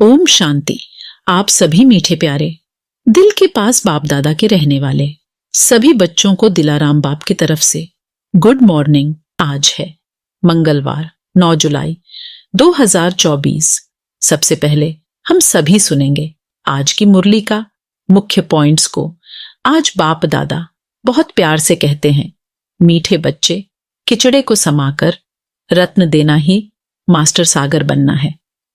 ओम शांति। आप सभी मीठे प्यारे दिल के पास बाप दादा के रहने वाले सभी बच्चों को दिलाराम बाप की तरफ से गुड मॉर्निंग। आज है मंगलवार 9 जुलाई 2024। सबसे पहले हम सभी सुनेंगे आज की मुरली का मुख्य पॉइंट्स को। आज बाप दादा बहुत प्यार से कहते हैं, मीठे बच्चे, किचड़े को समाकर रत्न देना ही मास्टर सागर बनना है।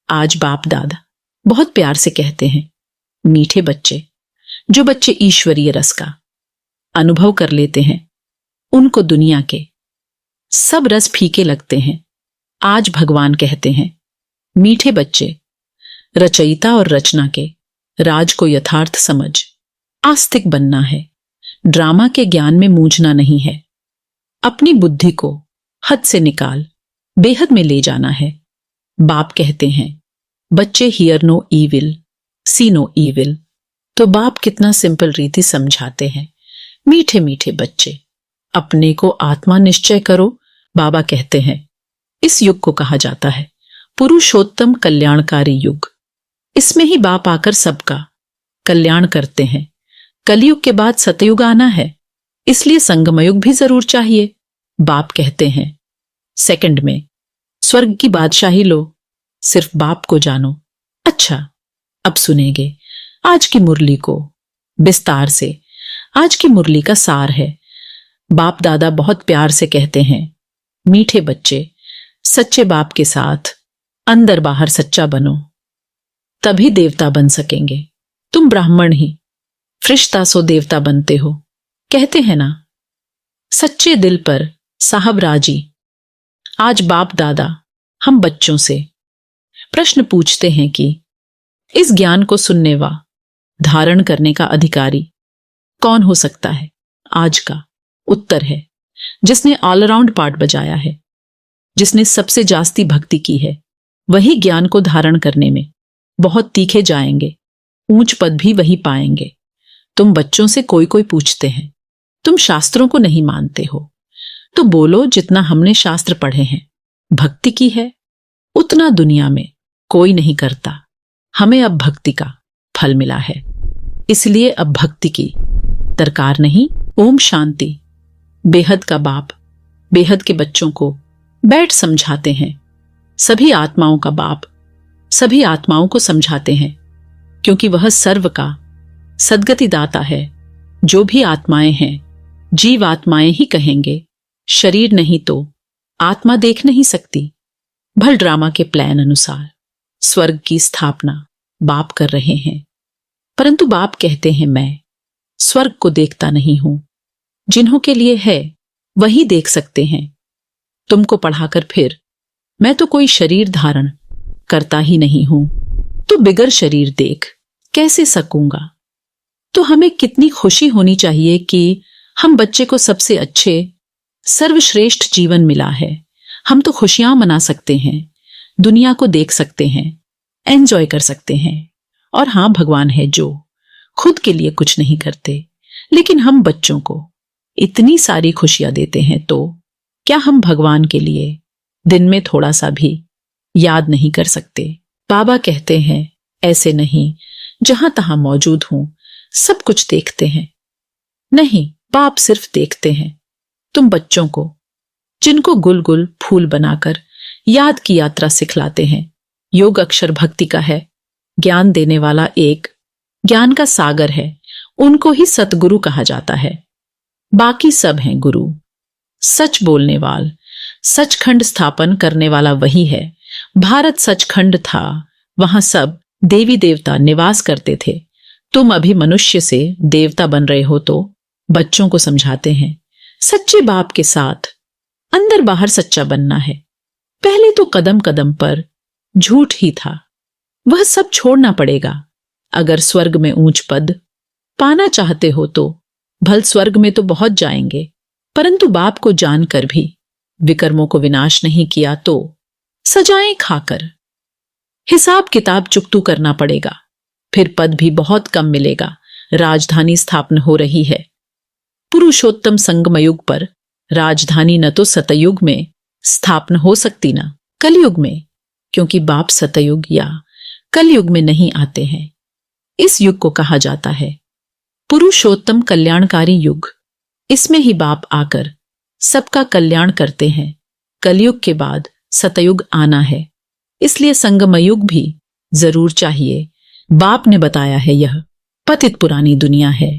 आज बाप दादा बहुत प्यार से कहते हैं, मीठे बच्चे, जो बच्चे ईश्वरीय रस का अनुभव कर लेते हैं उनको दुनिया के सब रस फीके लगते हैं। आज भगवान कहते हैं, मीठे बच्चे, रचयिता और रचना के राज को यथार्थ समझ आस्तिक बनना है। ड्रामा के ज्ञान में मूझना नहीं है। अपनी बुद्धि को हद से निकाल बेहद में ले जाना है। बाप कहते हैं, बच्चे hear no evil, see no evil. तो बाप कितना सिंपल रीति समझाते हैं, मीठे मीठे बच्चे, अपने को आत्मा निश्चय करो। बाबा कहते हैं, इस युग को कहा जाता है पुरुषोत्तम कल्याणकारी युग। इसमें ही बाप आकर सबका कल्याण करते हैं। कलयुग के बाद सतयुग आना है, इसलिए संगमयुग भी जरूर चाहिए। बाप कहते हैं, सेकंड में स्वर्ग की बादशाही लो, सिर्फ बाप को जानो। अच्छा, अब सुनेंगे आज की मुरली को विस्तार से। आज की मुरली का सार है, बाप दादा बहुत प्यार से कहते हैं, मीठे बच्चे, सच्चे बाप के साथ अंदर बाहर सच्चा बनो, तभी देवता बन सकेंगे। तुम ब्राह्मण ही फरिश्ता सो देवता बनते हो, कहते हैं ना। सच्चे दिल पर साहब राजी। आज बाप दादा हम बच्चों से प्रश्न पूछते हैं कि इस ज्ञान को सुनने व धारण करने का अधिकारी कौन हो सकता है। आज का उत्तर है, जिसने ऑलराउंड पार्ट बजाया है, जिसने सबसे जास्ती भक्ति की है, वही ज्ञान को धारण करने में बहुत तीखे जाएंगे, ऊंच पद भी वही पाएंगे। तुम बच्चों से कोई कोई पूछते हैं, तुम शास्त्रों को नहीं मानते हो, तो बोलो जितना हमने शास्त्र पढ़े हैं, भक्ति की है, उतना दुनिया में कोई नहीं करता। हमें अब भक्ति का फल मिला है, इसलिए अब भक्ति की दरकार नहीं। ओम शांति। बेहद का बाप बेहद के बच्चों को बैठ समझाते हैं। सभी आत्माओं का बाप सभी आत्माओं को समझाते हैं, क्योंकि वह सर्व का सद्गति दाता है। जो भी आत्माएं हैं, जीव आत्माएं ही कहेंगे, शरीर नहीं तो आत्मा देख नहीं सकती। भल ड्रामा के प्लान अनुसार स्वर्ग की स्थापना बाप कर रहे हैं, परंतु बाप कहते हैं, मैं स्वर्ग को देखता नहीं हूं। जिन्हों के लिए है वही देख सकते हैं। तुमको पढ़ाकर फिर मैं तो कोई शरीर धारण करता ही नहीं हूं, तो बिगर शरीर देख कैसे सकूंगा। तो हमें कितनी खुशी होनी चाहिए कि हम बच्चे को सबसे अच्छे सर्वश्रेष्ठ जीवन मिला है। हम तो खुशियां मना सकते हैं, दुनिया को देख सकते हैं, एंजॉय कर सकते हैं। और हां, भगवान है जो खुद के लिए कुछ नहीं करते, लेकिन हम बच्चों को इतनी सारी खुशियां देते हैं, तो क्या हम भगवान के लिए दिन में थोड़ा सा भी याद नहीं कर सकते। बाबा कहते हैं, ऐसे नहीं जहां तहां मौजूद हूं, सब कुछ देखते हैं। नहीं, बाप सिर्फ देखते हैं। तुम बच्चों को जिनको गुल गुल फूल बनाकर याद की यात्रा सिखलाते हैं। योग अक्षर भक्ति का है, ज्ञान देने वाला एक ज्ञान का सागर है, उनको ही सतगुरु कहा जाता है। बाकी सब हैं गुरु। सच बोलने वाल, सचखंड स्थापन करने वाला वही है। भारत सचखंड था, वहां सब देवी देवता निवास करते थे। तुम अभी मनुष्य से देवता बन रहे हो, तो बच्चों को समझाते हैं, सच्चे बाप के साथ अंदर बाहर सच्चा बनना है। पहले तो कदम कदम पर झूठ ही था, वह सब छोड़ना पड़ेगा। अगर स्वर्ग में ऊंच पद पाना चाहते हो तो भल स्वर्ग में तो बहुत जाएंगे, परंतु बाप को जानकर भी विकर्मों को विनाश नहीं किया तो सजाएं खाकर हिसाब किताब चुकतू करना पड़ेगा। फिर पद भी बहुत कम मिलेगा। राजधानी स्थापना हो रही है पुरुषोत्तम संगमयुग पर। राजधानी न तो सतयुग में स्थापना हो सकती, ना कलयुग में, क्योंकि बाप सतयुग या कलयुग में नहीं आते हैं। इस युग को कहा जाता है पुरुषोत्तम कल्याणकारी युग। इसमें ही बाप आकर सबका कल्याण करते हैं। कलयुग के बाद सतयुग आना है, इसलिए संगमयुग भी जरूर चाहिए। बाप ने बताया है यह पतित पुरानी दुनिया है।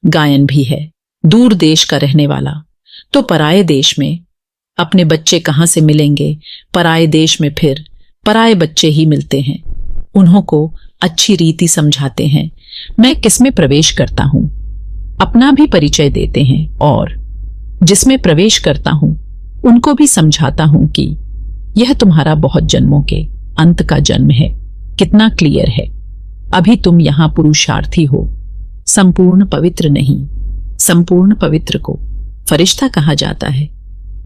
गायन भी है दूर देश का रहने वाला तो पराये देश में अपने बच्चे कहां से मिलेंगे। पराये देश में फिर पराये बच्चे ही मिलते हैं। उन्हों को अच्छी रीति समझाते हैं। मैं किसमें प्रवेश करता हूं अपना भी परिचय देते हैं, और जिसमें प्रवेश करता हूं उनको भी समझाता हूं कि यह तुम्हारा बहुत जन्मों के अंत का जन्म है। कितना क्लियर है। अभी तुम यहां पुरुषार्थी हो, संपूर्ण पवित्र नहीं। संपूर्ण पवित्र को फरिश्ता कहा जाता है।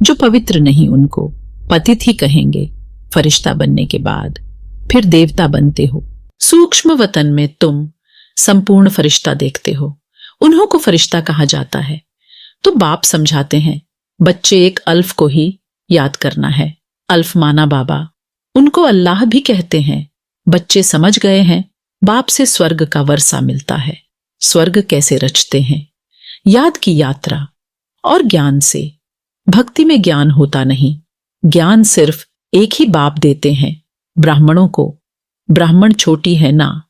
जो पवित्र नहीं उनको पतित ही कहेंगे। फरिश्ता बनने के बाद फिर देवता बनते हो। सूक्ष्म वतन में तुम संपूर्ण फरिश्ता देखते हो, उन्हों को फरिश्ता कहा जाता है। तो बाप समझाते हैं बच्चे एक अल्फ को ही याद करना है। अल्फ माना बाबा, उनको अल्लाह भी कहते हैं। बच्चे समझ गए हैं बाप से स्वर्ग का वर्षा मिलता है। स्वर्ग कैसे रचते हैं, याद की यात्रा और ज्ञान से। भक्ति में ज्ञान होता नहीं, ज्ञान सिर्फ एक ही बाप देते हैं ब्राह्मणों को। ब्राह्मण छोटी है ना,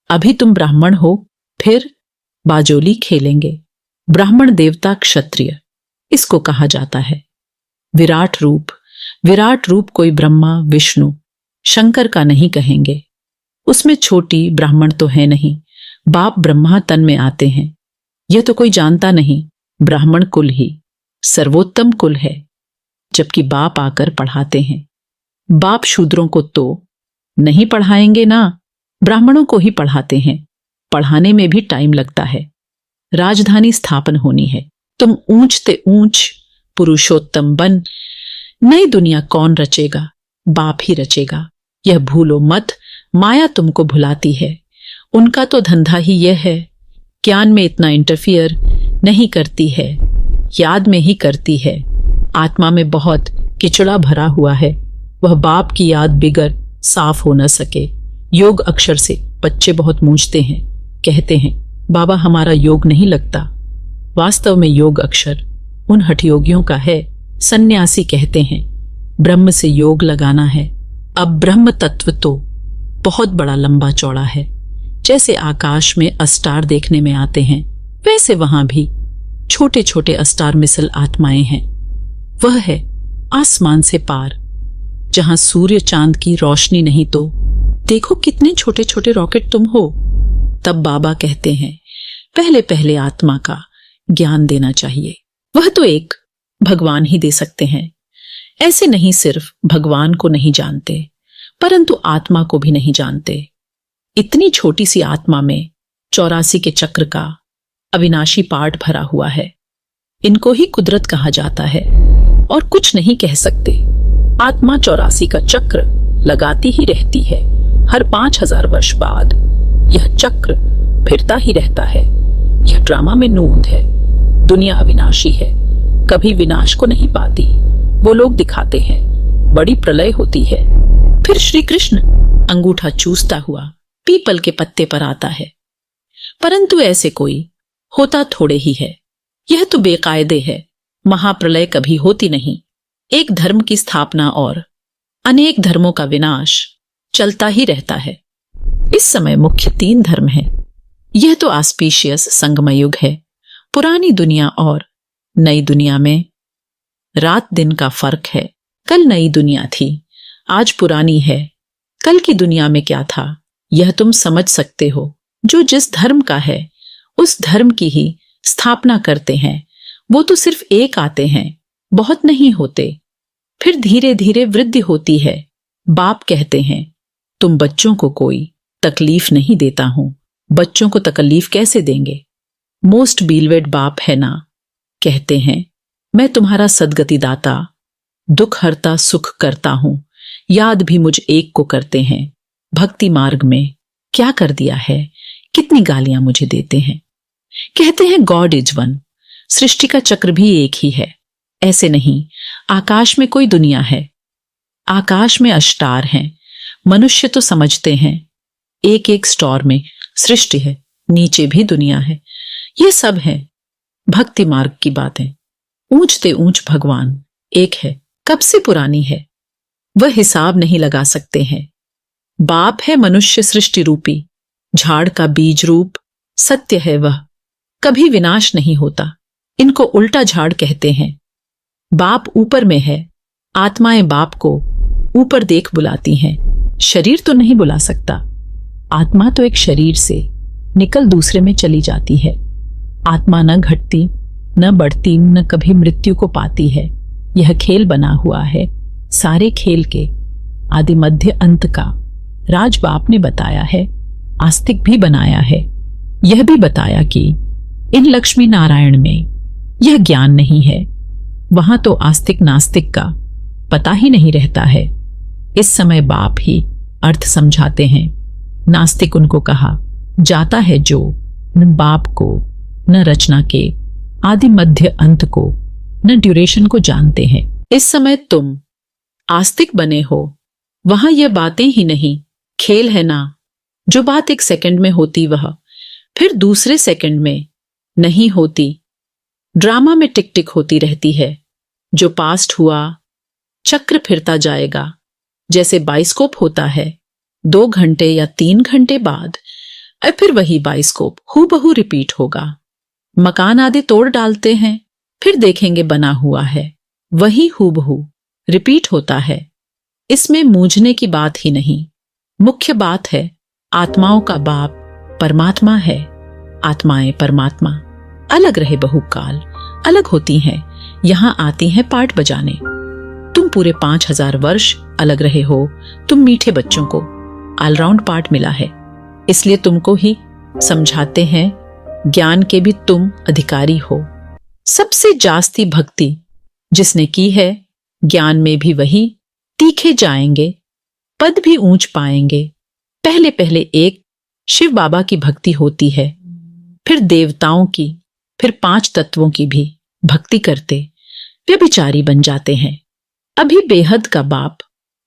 अभी तुम ब्राह्मण हो, फिर बाजोली खेलेंगे। ब्राह्मण देवता क्षत्रिय इसको कहा जाता है। विराट रूप, विराट रूप कोई ब्रह्मा विष्णु शंकर का नहीं कहेंगे। उसमें छोटी ब्राह्मण तो है नहीं। बाप ब्रह्मा तन में आते हैं, यह तो कोई जानता नहीं। ब्राह्मण कुल ही सर्वोत्तम कुल है, जबकि बाप आकर पढ़ाते हैं। बाप शूद्रों को तो नहीं पढ़ाएंगे ना, ब्राह्मणों को ही पढ़ाते हैं। पढ़ाने में भी टाइम लगता है। राजधानी स्थापन होनी है। तुम ऊंचते ऊंच पुरुषोत्तम बन। नई दुनिया कौन रचेगा, बाप ही रचेगा। यह भूलो मत, माया तुमको भुलाती है। उनका तो धंधा ही यह है, ज्ञान में इतना इंटरफियर नहीं करती है, याद में ही करती है। आत्मा में बहुत किचड़ा भरा हुआ है, वह बाप की याद बिगर साफ हो न सके। योग अक्षर से बच्चे बहुत मूंझते हैं, कहते हैं बाबा हमारा योग नहीं लगता। वास्तव में योग अक्षर उन हठयोगियों का है। सन्यासी कहते हैं ब्रह्म से योग लगाना है। अब ब्रह्म तत्व तो बहुत बड़ा लंबा चौड़ा है। जैसे आकाश में अस्टार देखने में आते हैं, वैसे वहां भी छोटे छोटे अस्टार मिसल आत्माएं हैं। वह है आसमान से पार, जहां सूर्य चांद की रोशनी नहीं तो देखो कितने छोटे छोटे रॉकेट तुम हो। तब बाबा कहते हैं पहले पहले आत्मा का ज्ञान देना चाहिए। वह तो एक भगवान ही दे सकते हैं। ऐसे नहीं सिर्फ भगवान को नहीं जानते, परंतु आत्मा को भी नहीं जानते। इतनी छोटी सी आत्मा में 84 के चक्र का अविनाशी पार्ट भरा हुआ है। इनको ही कुदरत कहा जाता है और कुछ नहीं कह सकते। आत्मा 84 का चक्र लगाती ही रहती है। हर 5000 वर्ष बाद यह चक्र फिरता ही रहता है। यह ड्रामा में नूंद है। दुनिया अविनाशी है, कभी विनाश को नहीं पाती। वो लोग दिखाते हैं बड़ी प्रलय होती है, फिर श्री कृष्ण अंगूठा चूसता हुआ पीपल के पत्ते पर आता है। परंतु ऐसे कोई होता थोड़े ही है। यह तो बेकायदे है। महाप्रलय कभी होती नहीं। एक धर्म की स्थापना और अनेक धर्मों का विनाश चलता ही रहता है। इस समय मुख्य 3 धर्म हैं। यह तो ऑस्पिशियस संगमयुग है। पुरानी दुनिया और नई दुनिया में रात दिन का फर्क है। कल नई दुनिया थी, आज पुरानी है। कल की दुनिया में क्या था यह तुम समझ सकते हो। जो जिस धर्म का है उस धर्म की ही स्थापना करते हैं। वो तो सिर्फ एक आते हैं, बहुत नहीं होते, फिर धीरे धीरे वृद्धि होती है। बाप कहते हैं तुम बच्चों को कोई तकलीफ नहीं देता हूं। बच्चों को तकलीफ कैसे देंगे। मोस्ट बीलवेड बाप है ना। कहते हैं मैं तुम्हारा सदगति दाता, दुख हरता सुख करता हूं। याद भी मुझ एक को करते हैं। भक्ति मार्ग में क्या कर दिया है, कितनी गालियां मुझे देते हैं। कहते हैं गॉड इज वन। सृष्टि का चक्र भी एक ही है। ऐसे नहीं, आकाश में कोई दुनिया है, आकाश में अष्टार हैं। मनुष्य तो समझते हैं एक एक स्टोर में सृष्टि है, नीचे भी दुनिया है। ये सब है भक्ति मार्ग की बातें। ऊंचते ऊंच भगवान एक है, कब से पुरानी है, वह हिसाब नहीं लगा सकते हैं। बाप है मनुष्य सृष्टि रूपी, झाड़ का बीज रूप, सत्य है वह, कभी विनाश नहीं होता। इनको उल्टा झाड़ कहते हैं। बाप ऊपर में है, आत्माएं बाप को ऊपर देख बुलाती हैं। शरीर तो नहीं बुला सकता। आत्मा तो एक शरीर से निकल दूसरे में चली जाती है। आत्मा न घटती, न बढ़ती, न कभी मृत्यु को पाती है। यह खेल बना हुआ है। सारे खेल के आदि मध्य अंत का राज बाप ने बताया है, आस्तिक भी बनाया है। यह भी बताया कि इन लक्ष्मी नारायण में यह ज्ञान नहीं है। वहां तो आस्तिक नास्तिक का पता ही नहीं रहता है। इस समय बाप ही अर्थ समझाते हैं। नास्तिक उनको कहा जाता है जो न बाप को, न रचना के आदि मध्य अंत को, न ड्यूरेशन को जानते हैं। इस समय तुम आस्तिक बने हो, वहां यह बातें ही नहीं, खेल है ना। जो बात एक सेकंड में होती वह फिर दूसरे सेकंड में नहीं होती। ड्रामा में टिक टिक होती रहती है। जो पास्ट हुआ चक्र फिरता जाएगा, जैसे बाइस्कोप होता है। 2 घंटे या 3 घंटे बाद फिर वही बाइस्कोप हूबहू रिपीट होगा। मकान आदि तोड़ डालते हैं, फिर देखेंगे बना हुआ है, वही हूबहू रिपीट होता है। इसमें मूझने की बात ही नहीं। मुख्य बात है आत्माओं का बाप परमात्मा है। आत्माएं परमात्मा अलग रहे बहुकाल, अलग होती हैं। यहां आती हैं पार्ट बजाने। तुम पूरे 5000 वर्ष अलग रहे हो। तुम मीठे बच्चों को ऑलराउंड पार्ट मिला है, इसलिए तुमको ही समझाते हैं। ज्ञान के भी तुम अधिकारी हो। सबसे जास्ती भक्ति जिसने की है, ज्ञान में भी वही तीखे जाएंगे, पद भी ऊंच पाएंगे। पहले पहले एक शिव बाबा की भक्ति होती है, फिर देवताओं की, फिर 5 तत्वों की भी भक्ति करते व्यभिचारी बन जाते हैं। अभी बेहद का बाप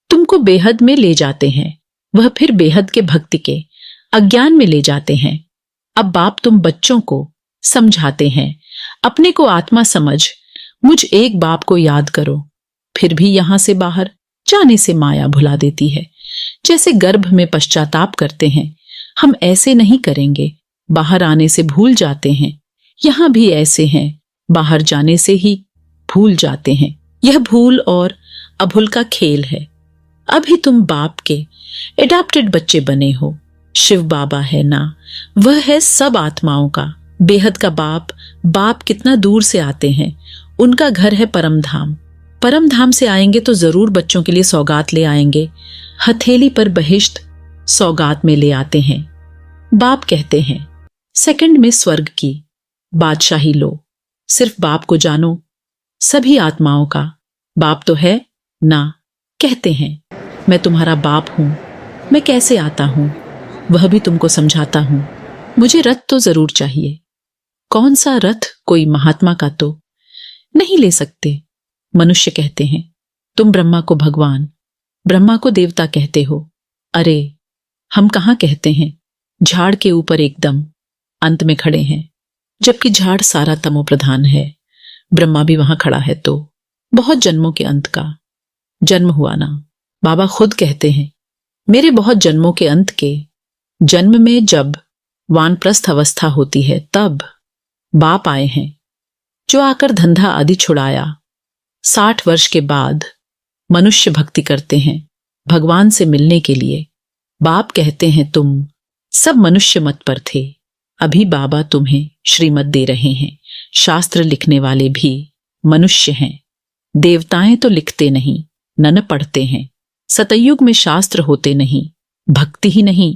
तुमको बेहद में ले जाते हैं, वह फिर बेहद के भक्ति के अज्ञान में ले जाते हैं। अब बाप तुम बच्चों को समझाते हैं, अपने को आत्मा समझ, मुझ एक बाप को याद करो। फिर भी यहां से बाहर जाने से माया भुला देती है। जैसे गर्भ में पश्चाताप करते हैं, हम ऐसे नहीं करेंगे। बाहर आने से भूल जाते हैं। यहां भी ऐसे हैं, बाहर जाने से ही भूल जाते हैं। यह भूल और अभूल का खेल है। अभी तुम बाप के एडाप्टेड बच्चे बने हो। शिव बाबा है ना, वह है सब आत्माओं का बेहद का बाप। बाप कितना दूर से आते हैं, उनका घर है परम धाम। परम धाम से आएंगे तो जरूर बच्चों के लिए सौगात ले आएंगे। हथेली पर बहिश्त सौगात में ले आते हैं। बाप कहते हैं सेकंड में स्वर्ग की बादशाही लो। सिर्फ बाप को जानो, सभी आत्माओं का बाप तो है ना। कहते हैं मैं तुम्हारा बाप हूं, मैं कैसे आता हूं वह भी तुमको समझाता हूं। मुझे रथ तो जरूर चाहिए। कौन सा रथ, कोई महात्मा का तो नहीं ले सकते। मनुष्य कहते हैं तुम ब्रह्मा को भगवान, ब्रह्मा को देवता कहते हो। अरे हम कहां कहते हैं, झाड़ के ऊपर एकदम अंत में खड़े हैं, जबकि झाड़ सारा तमो प्रधान है। ब्रह्मा भी वहां खड़ा है तो बहुत जन्मों के अंत का जन्म हुआ ना। बाबा खुद कहते हैं मेरे बहुत जन्मों के अंत के जन्म में जब वानप्रस्थ अवस्था होती है तब बाप आए हैं, जो आकर धंधा आदि छुड़ाया। 60 वर्ष के बाद मनुष्य भक्ति करते हैं भगवान से मिलने के लिए। बाप कहते हैं तुम सब मनुष्य मत पर थे, अभी बाबा तुम्हें श्रीमत दे रहे हैं। शास्त्र लिखने वाले भी मनुष्य हैं। देवताएं तो लिखते नहीं, न पढ़ते हैं। सतयुग में शास्त्र होते नहीं, भक्ति ही नहीं।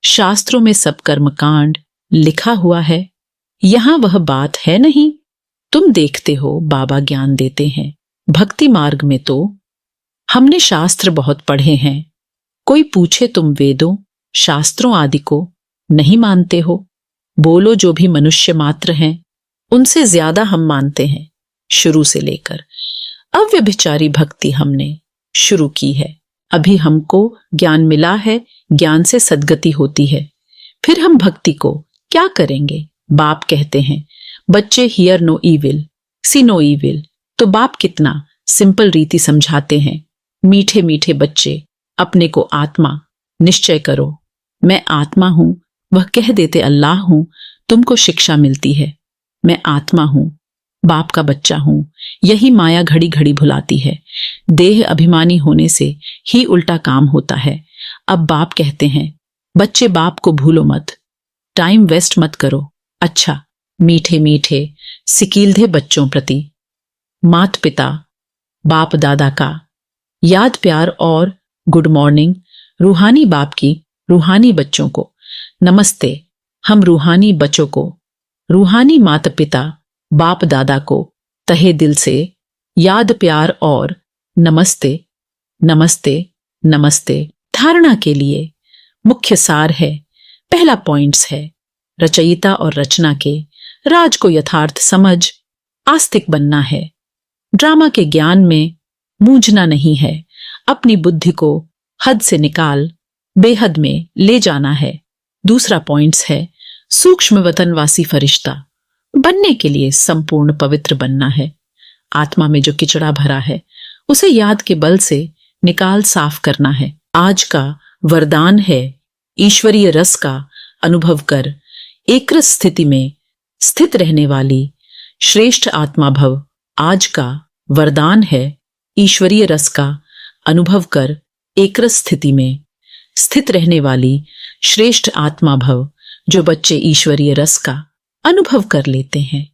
शास्त्रों में सब कर्मकांड लिखा हुआ है, यहां वह बात है नहीं। तुम देखते हो बाबा ज्ञान देते हैं। भक्ति मार्ग में तो हमने शास्त्र बहुत पढ़े हैं। कोई पूछे तुम वेदों शास्त्रों आदि को नहीं मानते हो। बोलो जो भी मनुष्य मात्र हैं उनसे ज्यादा हम मानते हैं। शुरू से लेकर अव्यभिचारी भक्ति हमने शुरू की है। अभी हमको ज्ञान मिला है ज्ञान से सद्गति होती है। फिर हम भक्ति को क्या करेंगे? बाप कहते हैं, बच्चे hear no evil, see no evil. तो बाप कितना सिंपल रीति समझाते हैं। मीठे मीठे बच्चे, अपने को आत्मा निश्चय करो। मैं आत्मा हूं, वह कह देते अल्लाह हूं, तुमको शिक्षा मिलती है। मैं आत्मा हूं, बाप का बच्चा हूं। यही माया घड़ी घड़ी भुलाती है। देह अभिमानी होने से ही उल्टा काम होता है। अब बाप कहते हैं, बच्चे बाप को भूलो मत, टाइम वेस्ट मत करो। अच्छा, मीठे मीठे सिकीलधे बच्चों प्रति मात पिता बाप दादा का याद प्यार और गुड मॉर्निंग। रूहानी बाप की रूहानी बच्चों को नमस्ते। हम रूहानी बच्चों को, रूहानी माता पिता बाप दादा को तहे दिल से याद प्यार और नमस्ते नमस्ते नमस्ते। धारणा के लिए मुख्य सार है, पहला पॉइंट्स है, रचयिता और रचना के राज को यथार्थ समझ आस्तिक बनना है। ड्रामा के ज्ञान में मूझना नहीं है। अपनी बुद्धि को हद से निकाल बेहद में ले जाना है। दूसरा पॉइंट्स है, सूक्ष्म वतनवासी फरिश्ता बनने के लिए संपूर्ण पवित्र बनना है। आत्मा में जो किचड़ा भरा है उसे याद के बल से निकाल साफ करना है। आज का वरदान है, ईश्वरीय रस का अनुभव कर एकरस स्थिति में स्थित रहने वाली श्रेष्ठ आत्मा भव। आज का वरदान है, ईश्वरीय रस का अनुभव कर एकरस स्थिति में स्थित रहने वाली श्रेष्ठ आत्मा भव। जो बच्चे ईश्वरीय रस का अनुभव कर लेते हैं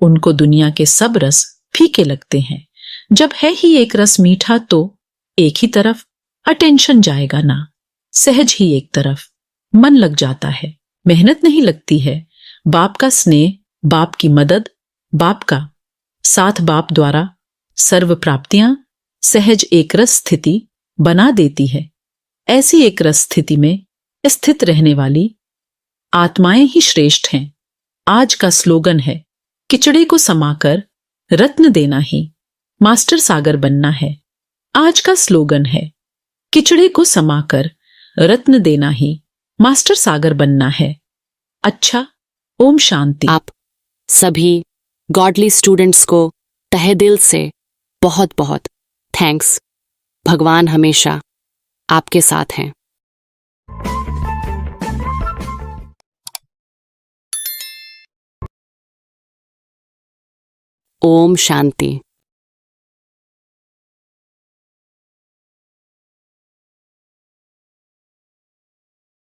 उनको दुनिया के सब रस फीके लगते हैं। जब है ही एक रस मीठा तो एक ही तरफ अटेंशन जाएगा ना, सहज ही एक तरफ मन लग जाता है, मेहनत नहीं लगती है। बाप का स्नेह, बाप की मदद, बाप का साथ, बाप द्वारा सर्व प्राप्तियां सहज एकरस स्थिति बना देती है। ऐसी एकरस स्थिति में स्थित रहने वाली आत्माएं ही श्रेष्ठ हैं। आज का स्लोगन है, किचड़े को समाकर रत्न देना ही मास्टर सागर बनना है। आज का स्लोगन है, किचड़े को समाकर रत्न देना ही मास्टर सागर बनना है। अच्छा, ओम शांति। आप सभी गॉडली स्टूडेंट्स को तहे दिल से बहुत बहुत थैंक्स। भगवान हमेशा आपके साथ हैं। ओम शांति।